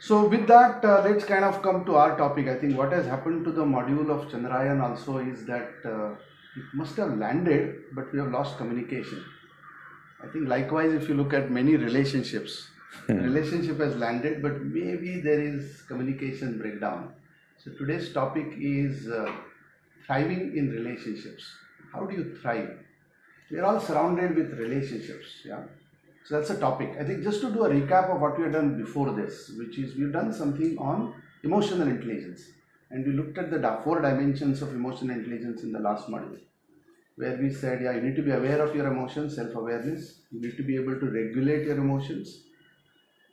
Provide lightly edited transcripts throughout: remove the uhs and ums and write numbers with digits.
So with that, let's kind of come to our topic. I think what has happened to the module of Chandrayaan also is that it must have landed, but we have lost communication. I think likewise, if you look at many relationships, relationship has landed, but maybe there is communication breakdown. So today's topic is thriving in relationships. How do you thrive? We are all surrounded with relationships, yeah. So that's a topic. I think just to do a recap of what we have done before this, which is we've done something on emotional intelligence, and we looked at the four dimensions of emotional intelligence in the last module, where we said, yeah, you need to be aware of your emotions, self-awareness. You need to be able to regulate your emotions.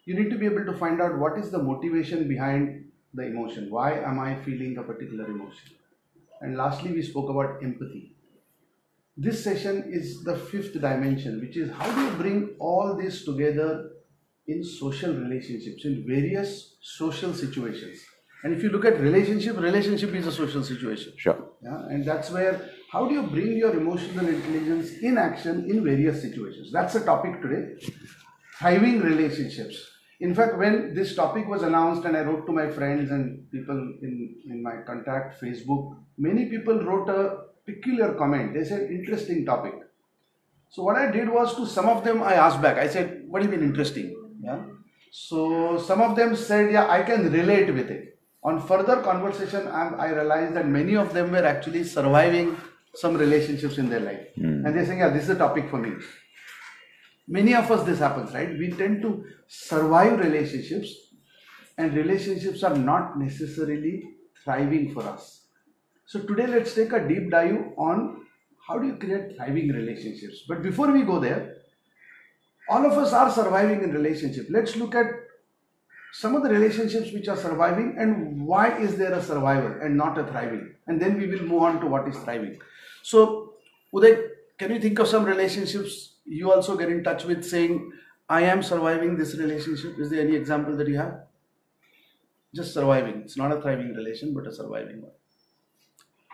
You need to be able to find out what is the motivation behind the emotion. Why am I feeling a particular emotion? And lastly, we spoke about empathy. This session is the fifth dimension, which is how do you bring all this together in social relationships, in various social situations. And if you look at relationship is a social situation. Sure. Yeah, and that's where how do you bring your emotional intelligence in action in various situations. That's the topic today. Thriving relationships. In fact, when this topic was announced and I wrote to my friends and people in my contact Facebook, many people wrote a peculiar comment. They said, interesting topic. So what I did was to some of them I asked back. I said, what do you mean interesting? Yeah. So some of them said, yeah, I can relate with it. On further conversation, I realized that many of them were actually surviving some relationships in their life. And they're saying, yeah, this is a topic for me. Many of us, this happens, right? We tend to survive relationships, and relationships are not necessarily thriving for us. So today, let's take a deep dive on how do you create thriving relationships. But before we go there, all of us are surviving in relationship. Let's look at some of the relationships which are surviving and why is there a survival and not a thriving. And then we will move on to what is thriving. So Uday, can you think of some relationships you also get in touch with saying, I am surviving this relationship? Is there any example that you have? Just surviving. It's not a thriving relation, but a surviving one.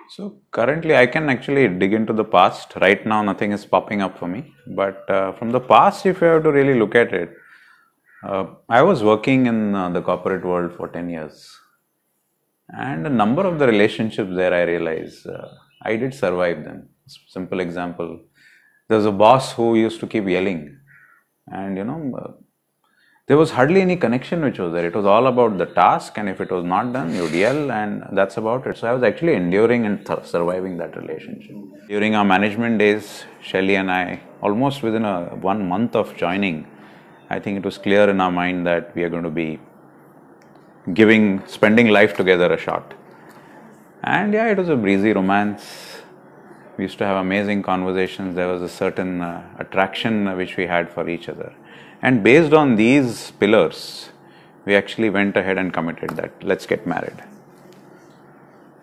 So currently I can actually dig into the past. Right now nothing is popping up for me. But from the past, if you have to really look at it, I was working in the corporate world for 10 years. And a number of the relationships there I realized I did survive them. Simple example. There was a boss who used to keep yelling. And there was hardly any connection which was there. It was all about the task, and if it was not done, you would yell, and that's about it. So I was actually enduring and surviving that relationship. During our management days, Shelly and I, almost within 1 month of joining, I think it was clear in our mind that we are going to be spending life together a shot. And yeah, it was a breezy romance. We used to have amazing conversations. There was a certain attraction which we had for each other. And based on these pillars, we actually went ahead and committed that let's get married.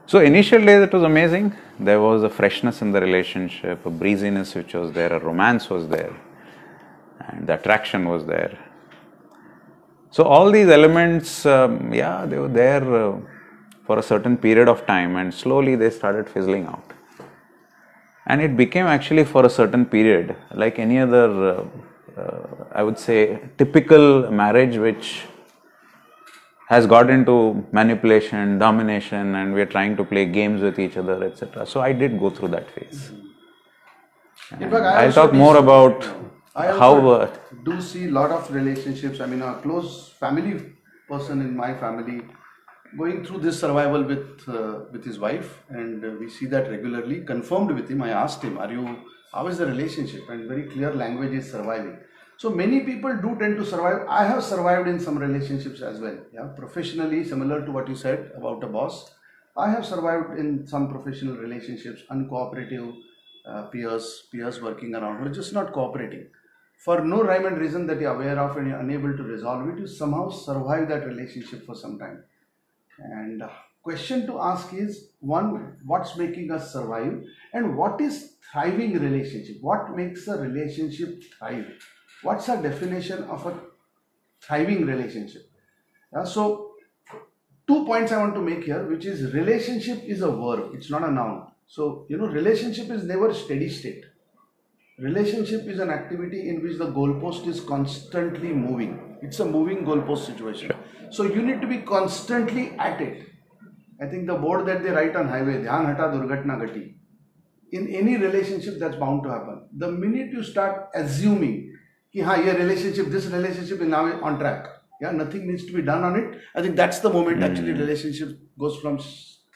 So initial days it was amazing. There was a freshness in the relationship, a breeziness which was there, a romance was there, and the attraction was there. So all these elements, they were there for a certain period of time, and slowly they started fizzling out. And it became actually for a certain period, like any other, I would say, typical marriage which has got into manipulation, domination, and we're trying to play games with each other, etc. So I did go through that phase. In fact, I'll talk more about how... do see a lot of relationships. I mean, a close family person in my family going through this survival with his wife, and we see that regularly. Confirmed with him, I asked him, how is the relationship? And very clear language is surviving. So many people do tend to survive. I have survived in some relationships as well. Yeah, professionally, similar to what you said about a boss. I have survived in some professional relationships, uncooperative peers working around who are just not cooperating. For no rhyme and reason that you're aware of and you're unable to resolve it, you somehow survive that relationship for some time. And question to ask is, one, what's making us survive, and what is thriving relationship? What makes a relationship thrive? What's our definition of a thriving relationship? So 2 points I want to make here, which is relationship is a verb, it's not a noun. So relationship is never steady state. Relationship is an activity in which the goalpost is constantly moving. It's a moving goalpost situation. So you need to be constantly at it. I think the board that they write on highway, Dhyan Hata Durghatna Gati, in any relationship that's bound to happen. The minute you start assuming that this relationship is now on track, nothing needs to be done on it, I think that's the moment actually relationship goes from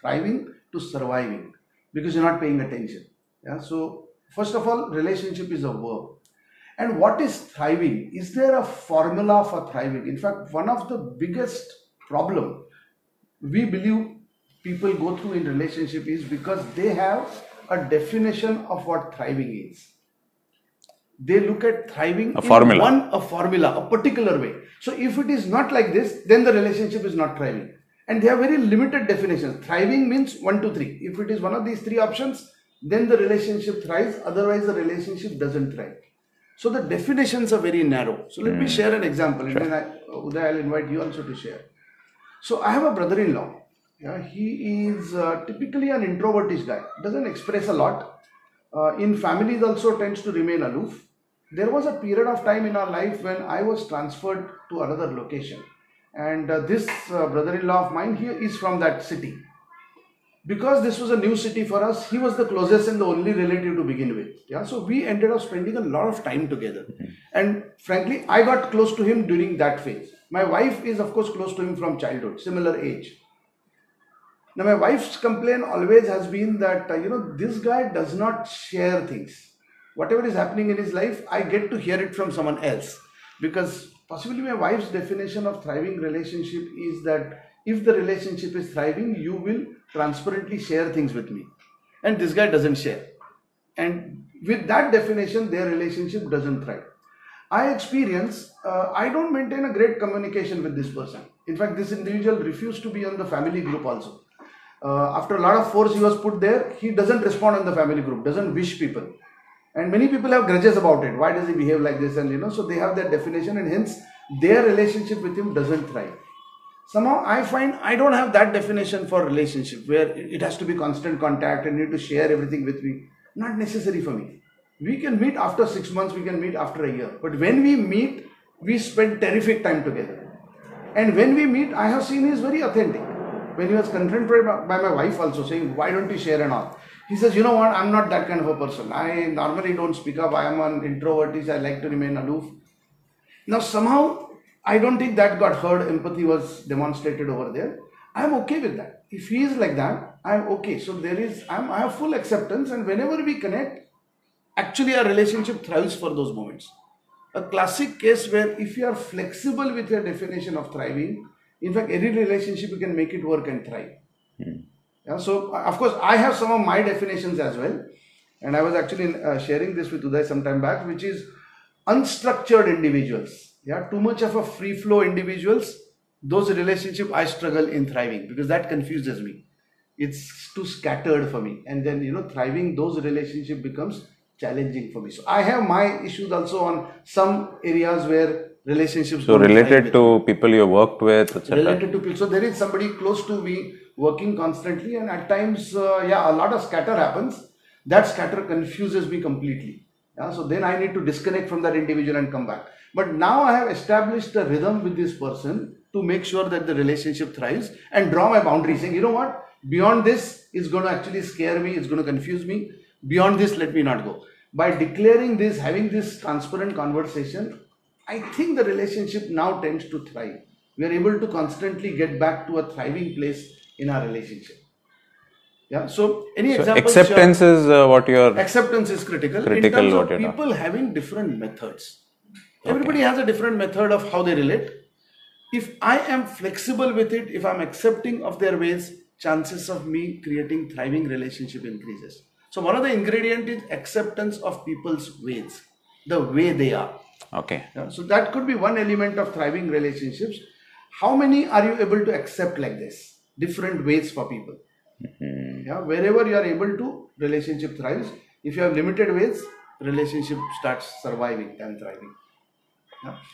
thriving to surviving, because you're not paying attention. So first of all, relationship is a verb. And what is thriving? Is there a formula for thriving? In fact, one of the biggest problem we believe people go through in relationship is because they have a definition of what thriving is. They look at thriving a formula, a particular way. So if it is not like this, then the relationship is not thriving. And they have very limited definitions. Thriving means 1, 2, 3. If it is one of these 3 options, then the relationship thrives. Otherwise, the relationship doesn't thrive. So the definitions are very narrow. So let me share an example. Sure. And then Uday, I'll invite you also to share. So I have a brother-in-law. He is typically an introvertish guy. Doesn't express a lot. In families also tends to remain aloof. There was a period of time in our life when I was transferred to another location. And this brother-in-law of mine here is from that city. Because this was a new city for us, he was the closest and the only relative to begin with. So we ended up spending a lot of time together. And frankly, I got close to him during that phase. My wife is of course close to him from childhood, similar age. Now my wife's complaint always has been that, this guy does not share things. Whatever is happening in his life, I get to hear it from someone else. Because possibly my wife's definition of thriving relationship is that if the relationship is thriving, you will transparently share things with me. And this guy doesn't share. And with that definition, their relationship doesn't thrive. I experience, I don't maintain a great communication with this person. In fact, this individual refused to be on the family group also. After a lot of force he was put there, he doesn't respond on the family group, doesn't wish people. And many people have grudges about it. Why does he behave like this? And so they have that definition, and hence their relationship with him doesn't thrive. Somehow I find I don't have that definition for relationship where it has to be constant contact and need to share everything with me. Not necessary for me. We can meet after 6 months, we can meet after a year. But when we meet, we spend terrific time together. And when we meet, I have seen he is very authentic. When he was confronted by my wife also saying, why don't you share and all? He says, you know what, I'm not that kind of a person. I normally don't speak up. I am an introvert. I like to remain aloof. Now somehow, I don't think that got heard. Empathy was demonstrated over there. I'm okay with that. If he is like that, I'm okay. So I have full acceptance, and whenever we connect, actually our relationship thrives for those moments. A classic case where if you are flexible with your definition of thriving, in fact, any relationship you can make it work and thrive. So of course, I have some of my definitions as well. And I was actually sharing this with Uday some time back, which is unstructured individuals. Too much of a free flow individuals, those relationships I struggle in thriving because that confuses me. It's too scattered for me. And then, thriving those relationships becomes challenging for me. So I have my issues also on some areas where relationships. So related to people you worked with, etc. Related to people. So there is somebody close to me working constantly, and at times, a lot of scatter happens. That scatter confuses me completely. So then I need to disconnect from that individual and come back. But now I have established a rhythm with this person to make sure that the relationship thrives and draw my boundaries, saying, you know what, beyond this is going to actually scare me, it's going to confuse me. Beyond this, let me not go. By declaring this, having this transparent conversation, I think the relationship now tends to thrive. We are able to constantly get back to a thriving place in our relationship. So any examples? Acceptance is what you are. Acceptance is critical. In terms of people having different methods. Everybody has a different method of how they relate. If I am flexible with it, if I'm accepting of their ways, chances of me creating thriving relationship increases. So one of the ingredients is acceptance of people's ways, the way they are. Okay. So that could be one element of thriving relationships. How many are you able to accept like this? Different ways for people. Wherever you are able to, relationship thrives. If you have limited ways, relationship starts surviving and thriving.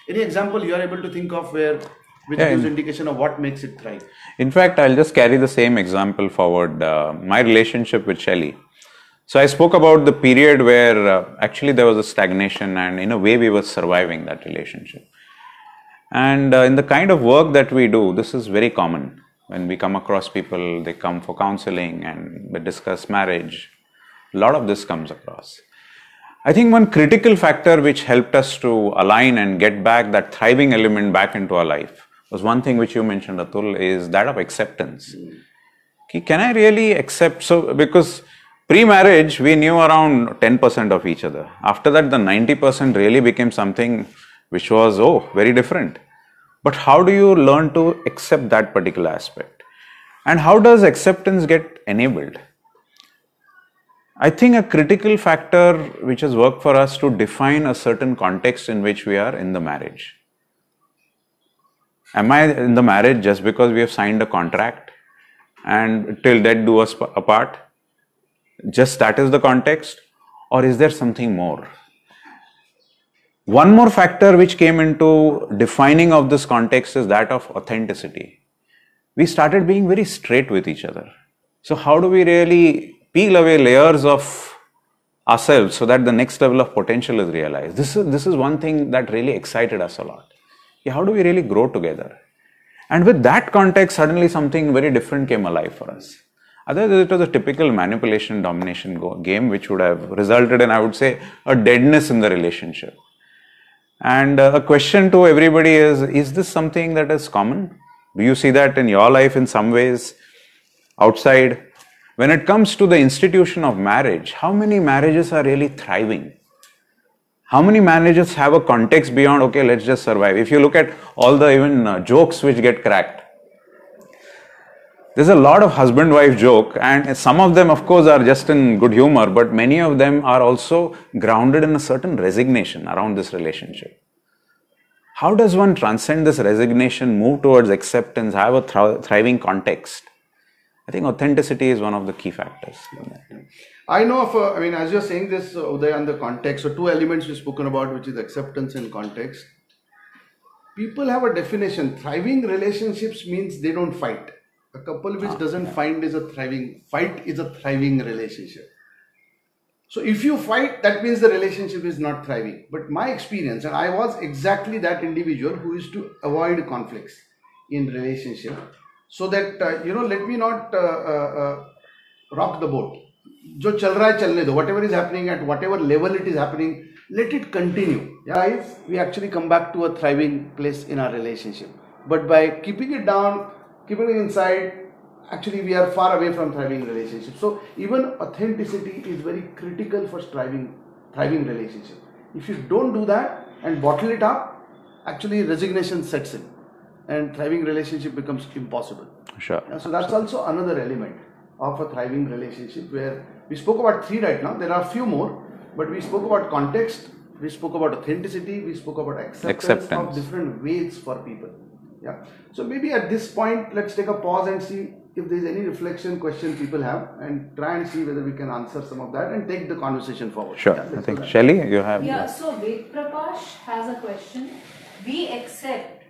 Any example you are able to think of which gives indication of what makes it thrive? In fact, I'll just carry the same example forward. My relationship with Shelly. So I spoke about the period where actually there was a stagnation, and in a way we were surviving that relationship. And in the kind of work that we do, this is very common. When we come across people, they come for counseling and they discuss marriage. A lot of this comes across. I think one critical factor which helped us to align and get back that thriving element back into our life was one thing which you mentioned, Atul, is that of acceptance. Can I really accept? So, because pre-marriage, we knew around 10% of each other. After that, the 90% really became something which was, very different. But how do you learn to accept that particular aspect? And how does acceptance get enabled? I think a critical factor which has worked for us to define a certain context in which we are in the marriage. Am I in the marriage just because we have signed a contract and till death do us apart? Just that is the context? Or is there something more? One more factor which came into defining of this context is that of authenticity. We started being very straight with each other. So how do we really peel away layers of ourselves so that the next level of potential is realized? This is one thing that really excited us a lot. How do we really grow together? And with that context, suddenly something very different came alive for us. Otherwise, it was a typical manipulation domination game which would have resulted in, I would say, a deadness in the relationship. And a question to everybody is this something that is common? Do you see that in your life in some ways outside? When it comes to the institution of marriage, how many marriages are really thriving? How many marriages have a context beyond, okay, let's just survive? If you look at all the even jokes which get cracked, there's a lot of husband-wife joke, and some of them, of course, are just in good humor, but many of them are also grounded in a certain resignation around this relationship. How does one transcend this resignation, move towards acceptance, have a thriving context? I think authenticity is one of the key factors. I know of, as you're saying this, Uday, on the context, so two elements we've spoken about, which is acceptance and context. People have a definition. Thriving relationships means they don't fight. A couple which doesn't fight is a thriving relationship. So if you fight, that means the relationship is not thriving. But my experience, and I was exactly that individual who used to avoid conflicts in relationship, so that let me not rock the boat. Jo chal raha hai chalne do. Whatever is happening at whatever level it is happening, let it continue. We actually come back to a thriving place in our relationship. But by keeping it down, keeping it inside, actually we are far away from thriving relationships. So even authenticity is very critical for thriving relationship. If you don't do that and bottle it up, actually resignation sets in and thriving relationship becomes impossible. Sure. So that's also another element of a thriving relationship, where we spoke about 3 right now. There are a few more, but we spoke about context, we spoke about authenticity, we spoke about acceptance. Of different ways for people. So maybe at this point, let's take a pause and see if there's any reflection question people have, and try and see whether we can answer some of that and take the conversation forward. Sure. I think Shelly, you have. So Ved Prakash has a question. We accept.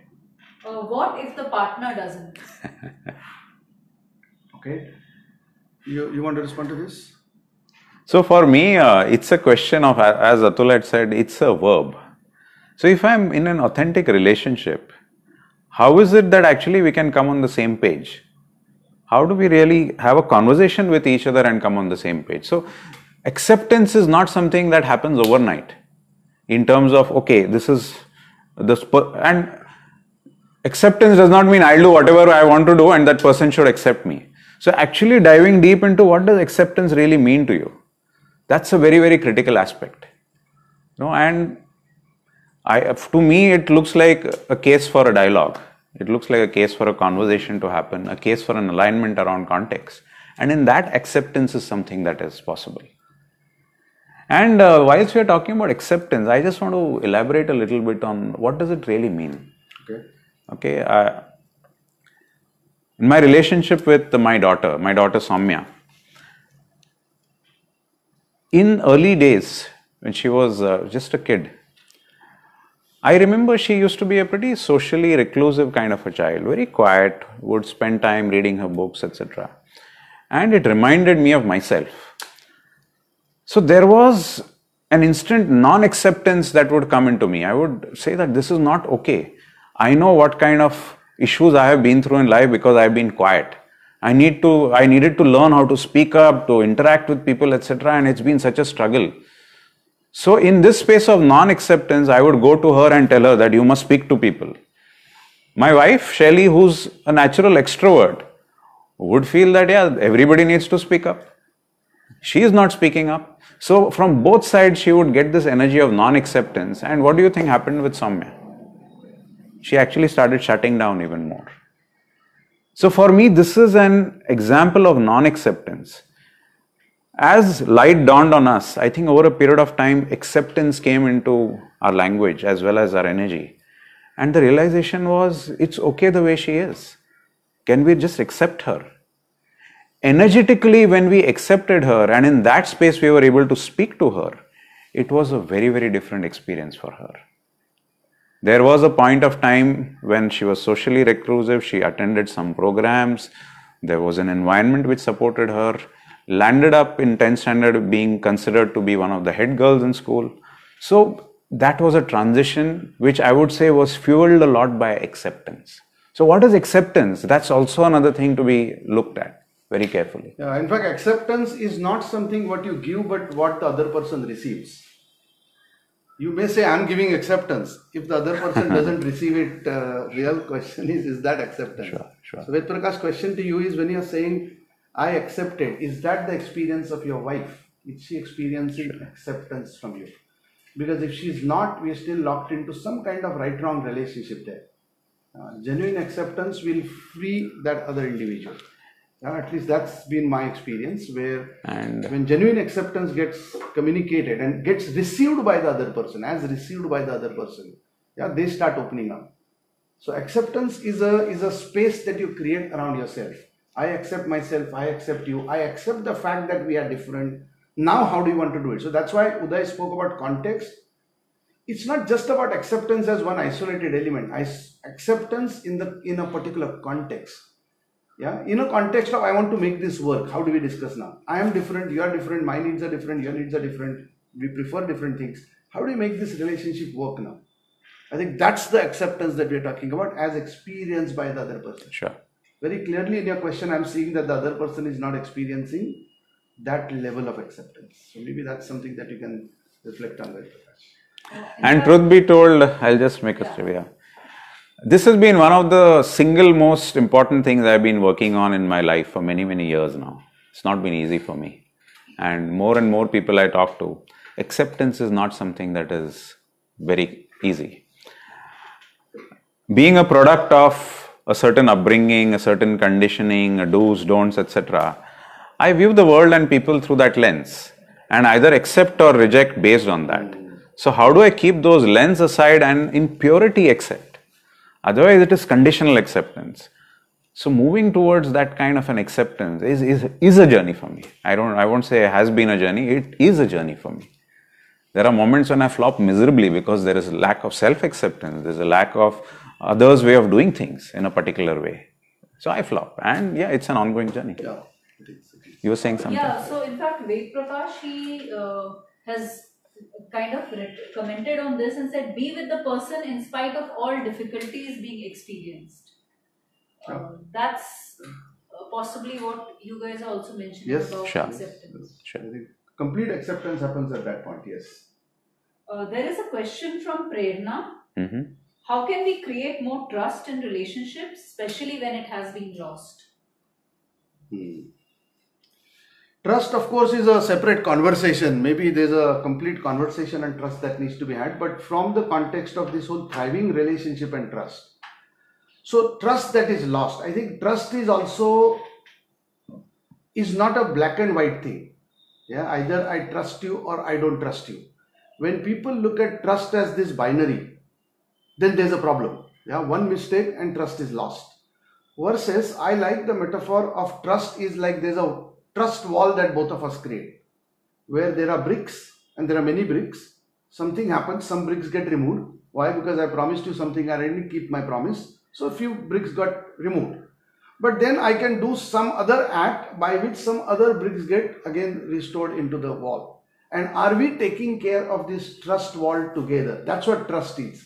What if the partner doesn't? Okay. You want to respond to this? So for me, it's a question of, as Atul had said, it's a verb. So if I'm in an authentic relationship, how is it that actually we can come on the same page? How do we really have a conversation with each other and come on the same page? So acceptance is not something that happens overnight in terms of, okay, this is this, and acceptance does not mean I'll do whatever I want to do and that person should accept me. So actually diving deep into what does acceptance really mean to you? That's a very, very critical aspect. And to me, it looks like a case for a dialogue. It looks like a case for a conversation to happen, a case for an alignment around context. And in that, acceptance is something that is possible. And whilst we are talking about acceptance, I just want to elaborate a little bit on what does it really mean. Okay. In my relationship with my daughter Soumya, in early days, when she was just a kid, I remember she used to be a pretty socially reclusive kind of a child, very quiet, would spend time reading her books, etc. And it reminded me of myself. So there was an instant non-acceptance that would come into me. I would say that this is not okay. I know what kind of issues I have been through in life because I've been quiet. I needed to learn how to speak up, to interact with people, etc. And it's been such a struggle. So in this space of non-acceptance, I would go to her and tell her that you must speak to people. My wife, Shelly, who's a natural extrovert, would feel that, yeah, everybody needs to speak up. She is not speaking up. So from both sides, she would get this energy of non-acceptance. And what do you think happened with Soumya? She actually started shutting down even more. So for me, this is an example of non-acceptance. As light dawned on us, I think over a period of time, acceptance came into our language as well as our energy. And the realization was, it's okay the way she is. Can we just accept her? Energetically, when we accepted her and in that space we were able to speak to her, it was a very, very different experience for her. There was a point of time when she was socially reclusive, she attended some programs, there was an environment which supported her, landed up in 10th standard being considered to be one of the head girls in school. So that was a transition which I would say was fueled a lot by acceptance. So what is acceptance? That's also another thing to be looked at very carefully. Yeah, in fact, acceptance is not something what you give, but what the other person receives. You may say, I'm giving acceptance. If the other person doesn't receive it, real question is that acceptance? Sure. So, Ved Prakash, question to you is, when you're saying, I accepted, is that the experience of your wife? Is she experiencing acceptance from you? Because if she's not, we are still locked into some kind of right-wrong relationship there. Genuine acceptance will free that other individual. At least that's been my experience, where when genuine acceptance gets communicated and gets received by the other person, they start opening up. So acceptance is a space that you create around yourself. I accept myself, I accept you, I accept the fact that we are different. Now how do you want to do it? So that's why Uday spoke about context. It's not just about acceptance as one isolated element. Acceptance in a particular context. Yeah, in a context of, I want to make this work. How do we discuss now? I am different, you are different, my needs are different, your needs are different. We prefer different things. How do you make this relationship work now? I think that's the acceptance that we are talking about as experienced by the other person. Sure. Very clearly in your question, I'm seeing that the other person is not experiencing that level of acceptance. So maybe that's something that you can reflect on that. And truth be told, I'll just make a trivia. This has been one of the single most important things I've been working on in my life for many, many years now. It's not been easy for me. And more people I talk to, acceptance is not something that is very easy. Being a product of a certain upbringing, a certain conditioning, a do's, don'ts, etc., I view the world and people through that lens and either accept or reject based on that. So how do I keep those lens aside and in purity accept? Otherwise, it is conditional acceptance. So moving towards that kind of an acceptance is a journey for me. I won't say it has been a journey. It is a journey for me. There are moments when I flop miserably because there is a lack of self-acceptance. There's a lack of others' way of doing things in a particular way. So I flop. And yeah, it's an ongoing journey. Yeah. You were saying something? Yeah, so in fact, Ved Prakash, he has kind of commented on this and said, be with the person in spite of all difficulties being experienced. That's possibly what you guys are also mentioning about acceptance. Sure. Complete acceptance happens at that point, yes. There is a question from Prerna. Mm-hmm. How can we create more trust in relationships, especially when it has been lost? Trust, of course, is a separate conversation. Maybe there's a complete conversation and trust that needs to be had, but from the context of this whole thriving relationship and trust. So trust that is lost. I think trust is not a black and white thing. Yeah, either I trust you or I don't trust you. When people look at trust as this binary, then there's a problem. Yeah, one mistake and trust is lost. Versus, I like the metaphor of trust is like there's a trust wall that both of us create, where there are bricks and there are many bricks. Something happens, some bricks get removed. Why? Because I promised you something, I didn't keep my promise. So a few bricks got removed. But then I can do some other act by which some other bricks get again restored into the wall. And are we taking care of this trust wall together? That's what trust is.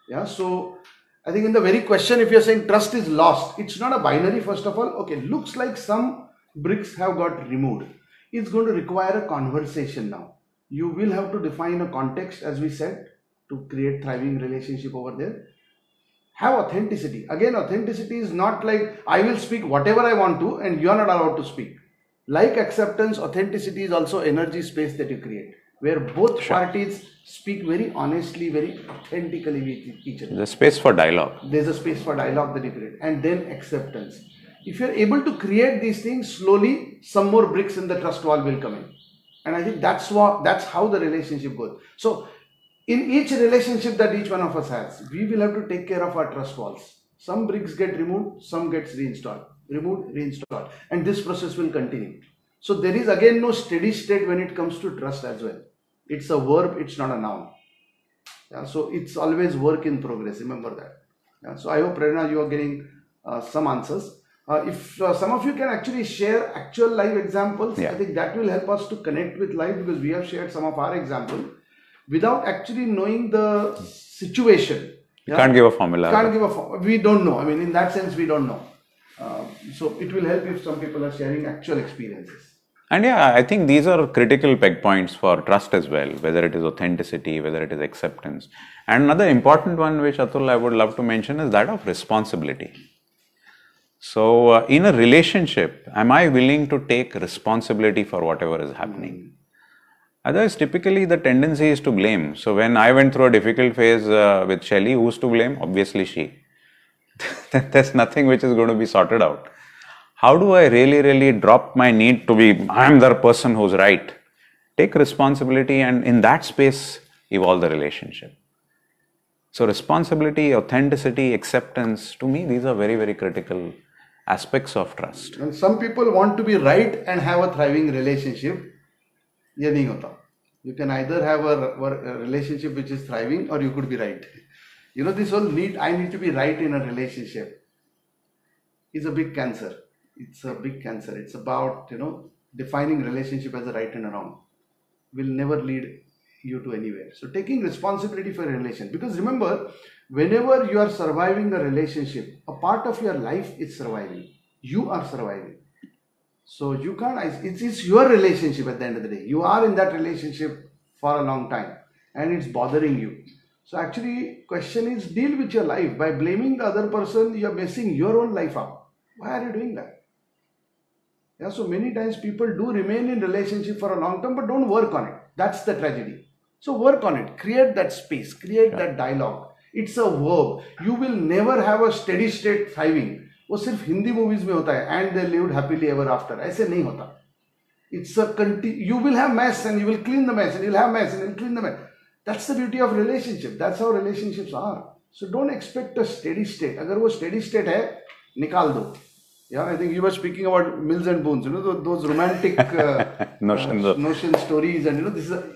Yeah. So I think in the very question, if you're saying trust is lost, it's not a binary. First of all, okay, looks like some bricks have got removed. It's going to require a conversation now. You will have to define a context, as we said, to create thriving relationship over there. Have authenticity. Again, authenticity is not like I will speak whatever I want to and you are not allowed to speak. Like acceptance, authenticity is also energy space that you create, where both parties speak very honestly, very authentically with each other. There's a space for dialogue. There's a space for dialogue that you create. And then acceptance. If you're able to create these things, slowly some more bricks in the trust wall will come in. And I think that's how the relationship goes. So in each relationship that each one of us has, we will have to take care of our trust walls. Some bricks get removed, some gets reinstalled. Removed, reinstalled. And this process will continue. So there is again no steady state when it comes to trust as well. It's a verb, it's not a noun. Yeah, so it's always work in progress, remember that. Yeah, so I hope, Prerna, you are getting some answers. If some of you can actually share actual live examples, I think that will help us to connect with live, because we have shared some of our examples without actually knowing the situation. You can't give a formula. We don't know. I mean, in that sense, we don't know. So it will help if some people are sharing actual experiences. And yeah, I think these are critical peg points for trust as well, whether it is authenticity, whether it is acceptance. And another important one which, Atul, I would love to mention is that of responsibility. So in a relationship, am I willing to take responsibility for whatever is happening? Otherwise, typically the tendency is to blame. So when I went through a difficult phase with Shelly, who's to blame? Obviously she. There's nothing which is going to be sorted out. How do I really drop my need to be, I'm the person who's right? Take responsibility, and in that space, evolve the relationship. So responsibility, authenticity, acceptance, to me, these are very critical aspects of trust. And some people want to be right and have a thriving relationship. ये नहीं होता. You can either have a relationship which is thriving, or you could be right. You know, this whole I need to be right in a relationship is a big cancer. It's a big cancer. It's about, defining relationship as a right and a wrong. Will never lead you to anywhere. So taking responsibility for a relation. Because remember, whenever you are surviving a relationship, a part of your life is surviving. You are surviving. So you can't, it's your relationship at the end of the day. You are in that relationship for a long time and it's bothering you. So actually, question is, deal with your life. By blaming the other person, you are messing your own life up. Why are you doing that? Yeah, so many times people do remain in relationship for a long time, but don't work on it. That's the tragedy. So work on it. Create that space. Create that dialogue. It's a verb. You will never have a steady state thriving. वो सिर्फ Hindi movies में होता है, and they lived happily ever after. ऐसे नहीं होता. It's a you will have mess and you will clean the mess, and you'll have mess and you'll clean the mess. That's the beauty of relationship. That's how relationships are. So don't expect a steady state. अगर वो steady state है, निकाल दो. Yeah, I think you were speaking about Mills and Boons, those romantic notion stories, and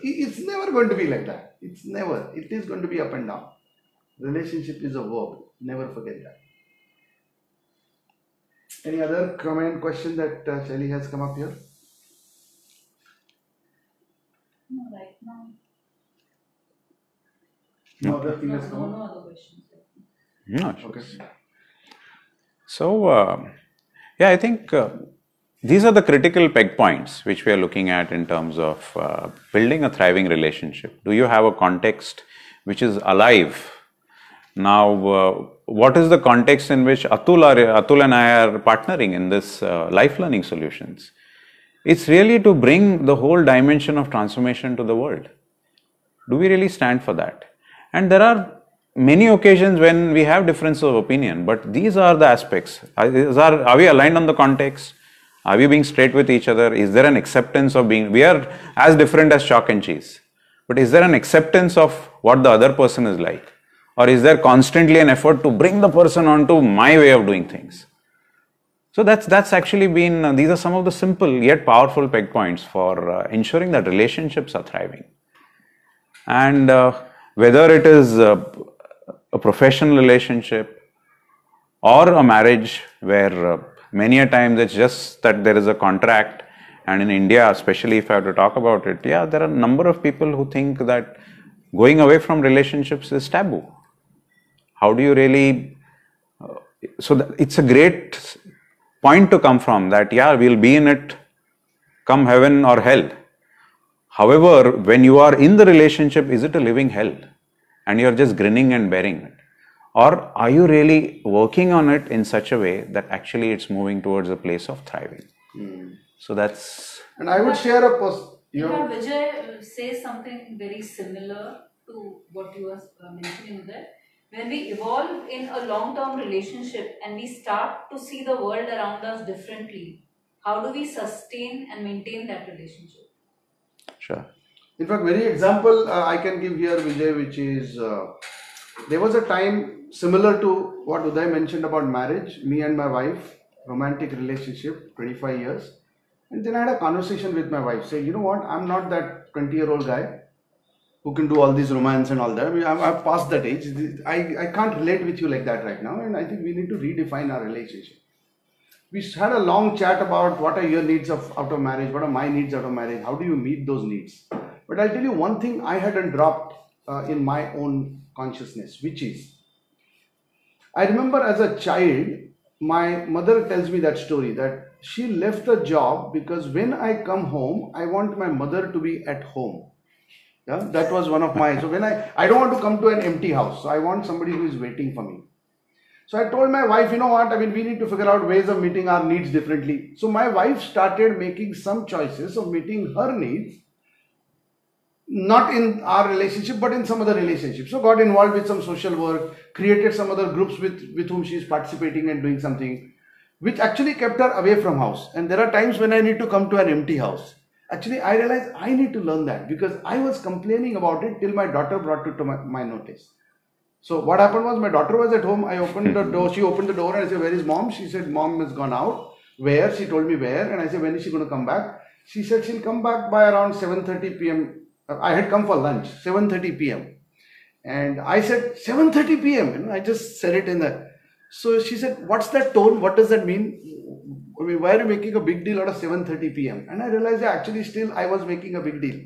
it's never going to be like that. It's never. It is going to be up and down. Relationship is a verb. Never forget that. Any other comment, question that Shelly has come up here? No, right now. No other thing has come up? No other questions. No, okay. So, yeah, I think these are the critical peg points which we are looking at in terms of building a thriving relationship. Do you have a context which is alive? Now, what is the context in which Atul and I are partnering in this life learning solutions? It's really to bring the whole dimension of transformation to the world. Do we really stand for that? And there are many occasions when we have differences of opinion, but these are the aspects. Are we aligned on the context? Are we being straight with each other? Is there an acceptance of we are as different as chalk and cheese, but is there an acceptance of what the other person is like? Or is there constantly an effort to bring the person onto my way of doing things? So that's actually been, these are some of the simple yet powerful peg points for ensuring that relationships are thriving. And whether it is a professional relationship or a marriage where many a times it's just that there is a contract And in India, especially if I have to talk about it, yeah, there are a number of people who think that going away from relationships is taboo. How do you really, so it's a great point to come from that, yeah, we'll be in it come heaven or hell. However, when you are in the relationship, is it a living hell? And you're just grinning and bearing it? Or are you really working on it in such a way that actually it's moving towards a place of thriving? So that's... And I would share a Vijay says something very similar to what you were mentioning there. When we evolve in a long-term relationship and we start to see the world around us differently, how do we sustain and maintain that relationship? Sure. In fact, very example I can give here, Vijay, which is there was a time similar to what Uday mentioned about marriage. Me and my wife, romantic relationship, 25 years. And then I had a conversation with my wife, saying, you know what, I'm not that 20-year-old guy who can do all this romance and all that. I mean, I've passed that age. I can't relate with you like that right now. And I think we need to redefine our relationship. We had a long chat about what are your needs out of marriage, what are my needs out of marriage, how do you meet those needs. But I'll tell you one thing I hadn't dropped in my own consciousness, which is, I remember as a child, my mother tells me that story, that she left the job because when I come home, I want my mother to be at home. Yeah, that was one of my, so when I don't want to come to an empty house, so I want somebody who is waiting for me. So I told my wife, you know what, I mean, we need to figure out ways of meeting our needs differently. So my wife started making some choices of meeting her needs, not in our relationship, but in some other relationship. So got involved with some social work, created some other groups with whom she is participating and doing something, which actually kept her away from house. And there are times when I need to come to an empty house. Actually, I realized I need to learn that because I was complaining about it till my daughter brought it to my notice. So what happened was my daughter was at home. I opened the door. She opened the door and I said, where is mom? She said, mom has gone out. Where? She told me where. And I said, when is she going to come back? She said, she'll come back by around 7:30 p.m. I had come for lunch, 7:30 p.m. And I said, 7:30 p.m. You know, I just said it in the... So she said, what's that tone? What does that mean? I mean, why are you making a big deal out of 7:30 p.m.? And I realized that actually still I was making a big deal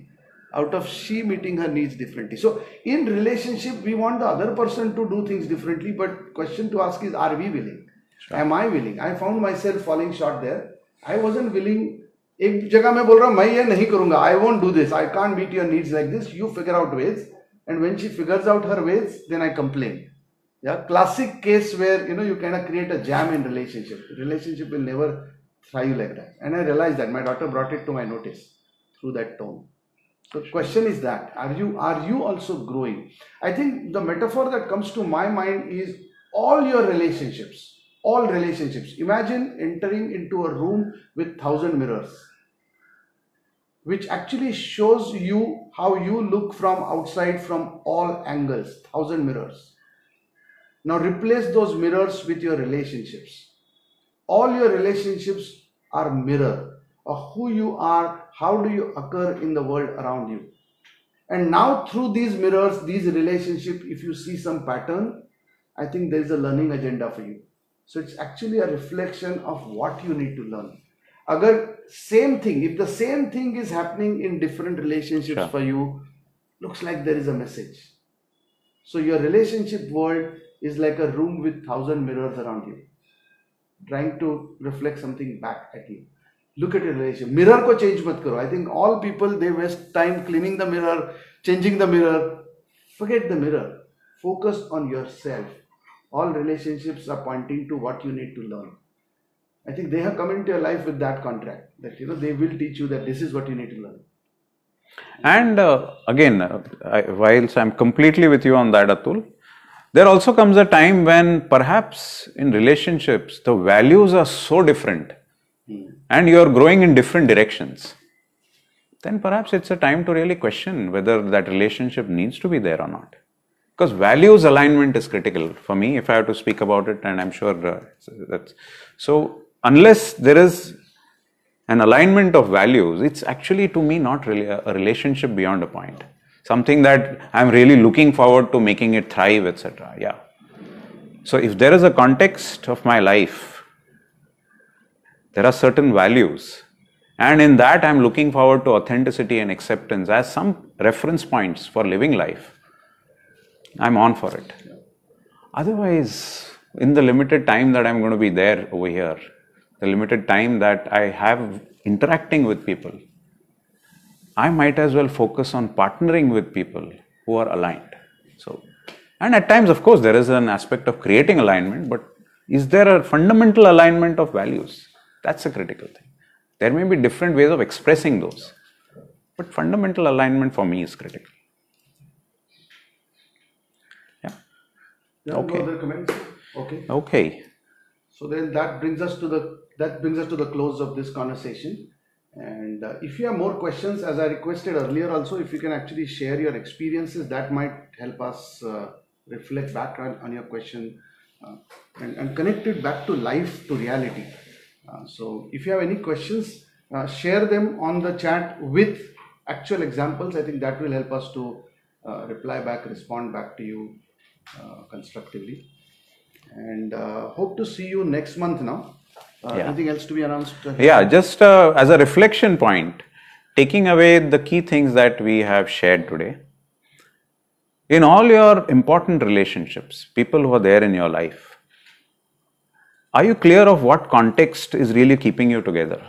out of she meeting her needs differently. So in relationship, we want the other person to do things differently, but question to ask is, are we willing? Sure. Am I willing? I found myself falling short there. I wasn't willing. एक जगह मैं बोल रहा हूँ मैं ये नहीं करूँगा. I won't do this. I can't meet your needs like this. You figure out ways. And when she figures out her ways, then I complain. Yeah, classic case where you kind of create a jam in relationship. Relationship will never thrive like that. And I realized that my daughter brought it to my notice through that tone. So the question is that, are you also growing? I think the metaphor that comes to my mind is all your relationships, all relationships. Imagine entering into a room with 1,000 mirrors, which actually shows you how you look from outside from all angles, 1,000 mirrors. Now replace those mirrors with your relationships. All your relationships are mirror of who you are, how do you occur in the world around you. And now through these mirrors, these relationships, if you see some pattern, I think there is a learning agenda for you. So it's actually a reflection of what you need to learn. Agar same thing, if the same thing is happening in different relationships Sure. for you, looks like there is a message. So your relationship world is like a room with 1,000 mirrors around you, trying to reflect something back at you. Look at your relationship. Mirror ko change mat karo. I think all people, they waste time cleaning the mirror, changing the mirror. Forget the mirror. Focus on yourself. All relationships are pointing to what you need to learn. I think they have come into your life with that contract, that they will teach you that this is what you need to learn. And again, whilst I'm completely with you on that, Atul, there also comes a time when perhaps in relationships, the values are so different and you're growing in different directions. Then perhaps it's a time to really question whether that relationship needs to be there or not. Because values alignment is critical for me, if I have to speak about it, and I'm sure that's... So, unless there is an alignment of values, it's actually to me not really a relationship beyond a point. Something that I'm really looking forward to making it thrive, etc. Yeah. So if there is a context of my life, there are certain values, And in that, I'm looking forward to authenticity and acceptance as some reference points for living life. I'm on for it. Otherwise, in the limited time that I'm going to be there over here, the limited time that I have interacting with people, I might as well focus on partnering with people who are aligned. So, and at times, of course, there is an aspect of creating alignment, but is there a fundamental alignment of values? That's a critical thing. There may be different ways of expressing those, but fundamental alignment for me is critical. Yeah. Okay. No other comments? Okay. Okay. So then that brings us to the close of this conversation. And if you have more questions, as I requested earlier, also if you can actually share your experiences, that might help us reflect back on your question and connect it back to life, to reality. So if you have any questions, share them on the chat with actual examples. I think that will help us to reply back, respond back to you constructively. And hope to see you next month now. Anything else to be announced? Yeah, just as a reflection point, taking away the key things that we have shared today. In all your important relationships, people who are there in your life, are you clear of what context is really keeping you together?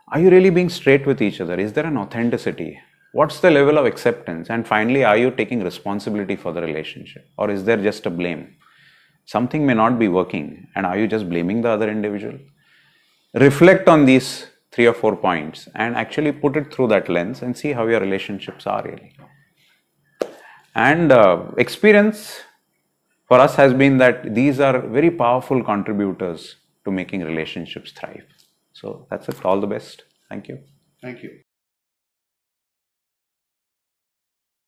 Are you really being straight with each other? Is there an authenticity? What's the level of acceptance? And finally, are you taking responsibility for the relationship? Or is there just a blame? Something may not be working, and are you just blaming the other individual? Reflect on these 3 or 4 points and actually put it through that lens and see how your relationships are really. And experience for us has been that these are very powerful contributors to making relationships thrive. So that's it. All the best. Thank you. Thank you.